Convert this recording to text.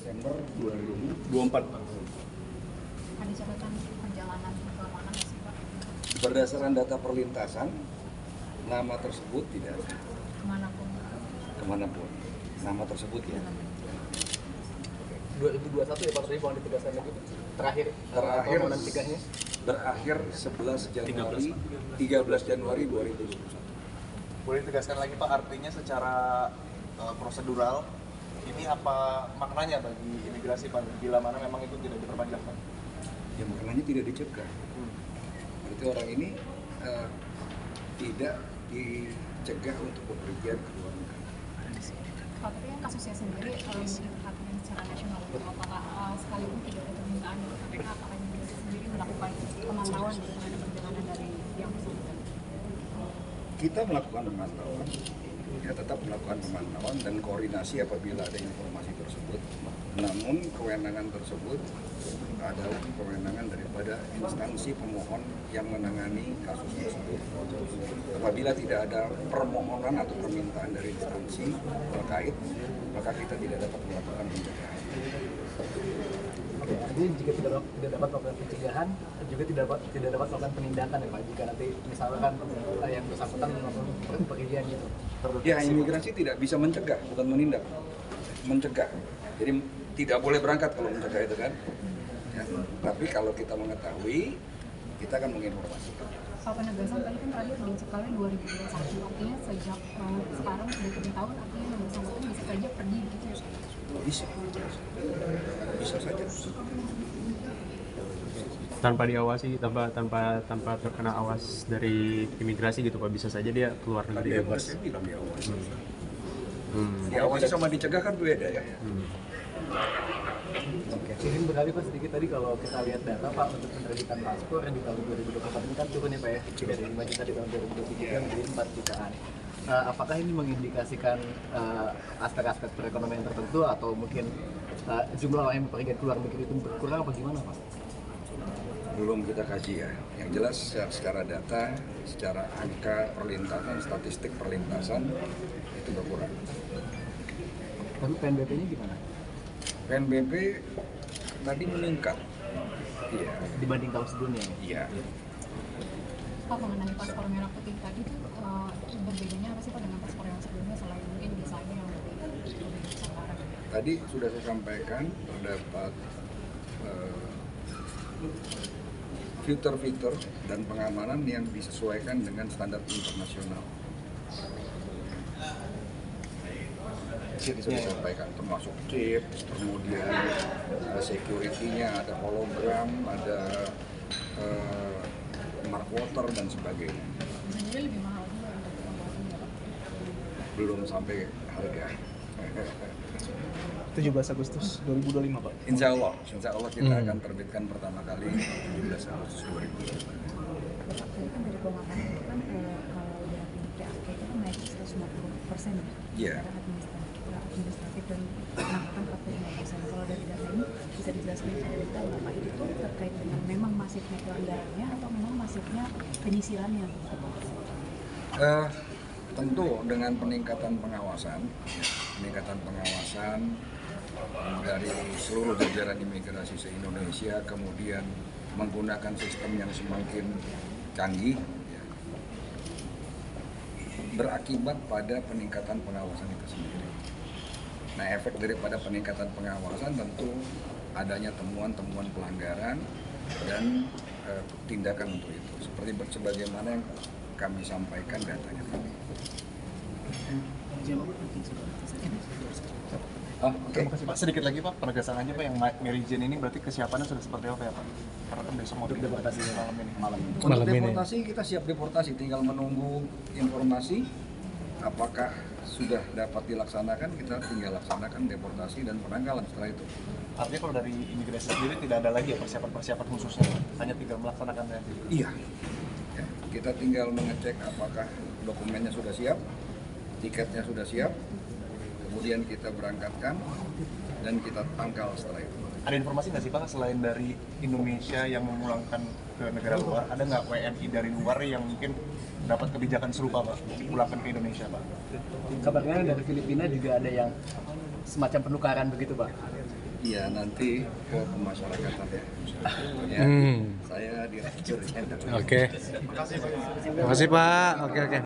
Desember 2024. Ada catatan perjalanan keamanan nggak sih Pak? Berdasarkan data perlintasan, nama tersebut tidak ada. Kemanapun. Nama tersebut ya. 2021 ya Pak, tadi mau ditegaskan lagi terakhir nantiganya berakhir 11 Januari 13 Januari 2021. Boleh ditegaskan lagi Pak, artinya secara prosedural ini apa maknanya bagi imigrasi Pak bila mana memang itu tidak diperpanjang Pak? Ya maknanya tidak dicegah. Berarti orang ini tidak dicegah untuk bepergian ke luar negeri. Pak, tapi kan kasusnya sendiri diperhatikan secara nasional. Apakah sekalipun tidak ada permintaan dari KPK, apakah imigrasi sendiri melakukan pemantauan dengan perjalanan dari yang bersangkutan? Kita melakukan pemantauan, ya tetap melakukan pemantauan dan koordinasi apabila ada informasi tersebut. Namun kewenangan tersebut adalah kewenangan daripada instansi pemohon yang menangani kasus tersebut. Apabila tidak ada permohonan atau permintaan dari instansi terkait, maka kita tidak dapat melakukan pencegahan. Jadi jika tidak dapat melakukan pencegahan, juga tidak dapat melakukan penindakan ya Pak, jika nanti misalkan yang bersangkutan melakukan pekerjaan gitu. Ya, imigrasi tidak bisa mencegah, bukan menindak. Mencegah. Jadi tidak boleh berangkat kalau mencegah itu kan. Ya, tapi kalau kita mengetahui, kita akan menginformasikan. Pak, penegasan tadi kan terakhir dicekalnya 2021, artinya sejak sekarang sudah 3 tahun, artinya yang bersangkutan bisa saja pergi gitu ya? Bisa saja. Tanpa diawasi, tanpa terkena awas dari imigrasi gitu Pak, bisa saja dia keluar negeri bebas. Saya bilang diawasi. Diawasi sama dicegah kan beda ya. Oke, ingin beralih Pak sedikit tadi kalau kita lihat data Pak untuk penerbitan paspor yang di tahun 2024 ini kan turun ya Pak ya, dari 5 juta di tahun 2023 menjadi 4 jutaan. Apakah ini mengindikasikan aspek-aspek perekonomian tertentu atau mungkin jumlah orang yang bepergian ke luar negeri itu berkurang apa gimana Pak? Belum kita kaji ya. Yang jelas secara data, secara angka perlintasan, statistik perlintasan itu berkurang. Tapi PNBP-nya gimana? PNBP tadi meningkat. Iya. Dibanding tahun sebelumnya? Iya. Pak, mengenai paspor merah putih tadi tuh berbedanya apa sih Pak dengan paspor yang sebelumnya selain mungkin desainnya yang lebih nusantara? Tadi sudah saya sampaikan terdapat fitur-fitur dan pengamanan yang disesuaikan dengan standar internasional. Itu sudah disampaikan, termasuk chip, kemudian security-nya, ada hologram, ada mark water dan sebagainya. Sebenarnya lebih mahal juga untuk pembuatannya Pak? Belum sampai harga. 17 Agustus 2025 Pak. Insya Allah kita akan terbitkan pertama kali 17 Agustus 2025. Tadi kan dari pengawasan itu kan kalau udah di PAK itu kan naik 150% ya? Iya. Secara administratif dan penangkapan 45%. Kalau dari data ini bisa dijelaskan kepada kita Bapak itu terkait dengan memang masifnya pelanggarannya atau memang masifnya penyisilannya? Tentu dengan peningkatan pengawasan dari seluruh jajaran imigrasi se-Indonesia, kemudian menggunakan sistem yang semakin canggih, ya, berakibat pada peningkatan pengawasan itu sendiri. Nah, efek daripada peningkatan pengawasan tentu adanya temuan-temuan pelanggaran dan tindakan untuk itu, seperti sebagaimana yang kami sampaikan datanya tadi. Oke. Pak, sedikit lagi Pak, penegasan aja Pak yang Mary Jane ini berarti kesiapannya sudah seperti apa ya Pak? Karena kan besok mau deportasi malam ini. Untuk deportasi kita siap deportasi, tinggal menunggu informasi apakah sudah dapat dilaksanakan, kita tinggal laksanakan deportasi dan penanggalan setelah itu. Artinya kalau dari imigrasi sendiri tidak ada lagi ya persiapan khususnya, hanya tinggal melaksanakannya. Iya. Ya, kita tinggal mengecek apakah dokumennya sudah siap, tiketnya sudah siap, kemudian kita berangkatkan dan kita tangkal setelah itu. Ada informasi nggak sih Pak selain dari Indonesia yang memulangkan ke negara luar, ada nggak WNI dari luar yang mungkin dapat kebijakan serupa Pak, pulangkan ke Indonesia Pak? Kabarnya dari Filipina juga ada yang semacam penukaran begitu Pak? Ya nanti ke pemasyarakatan ya. Ya, saya direktur. Oke. Terima kasih Pak. Oke.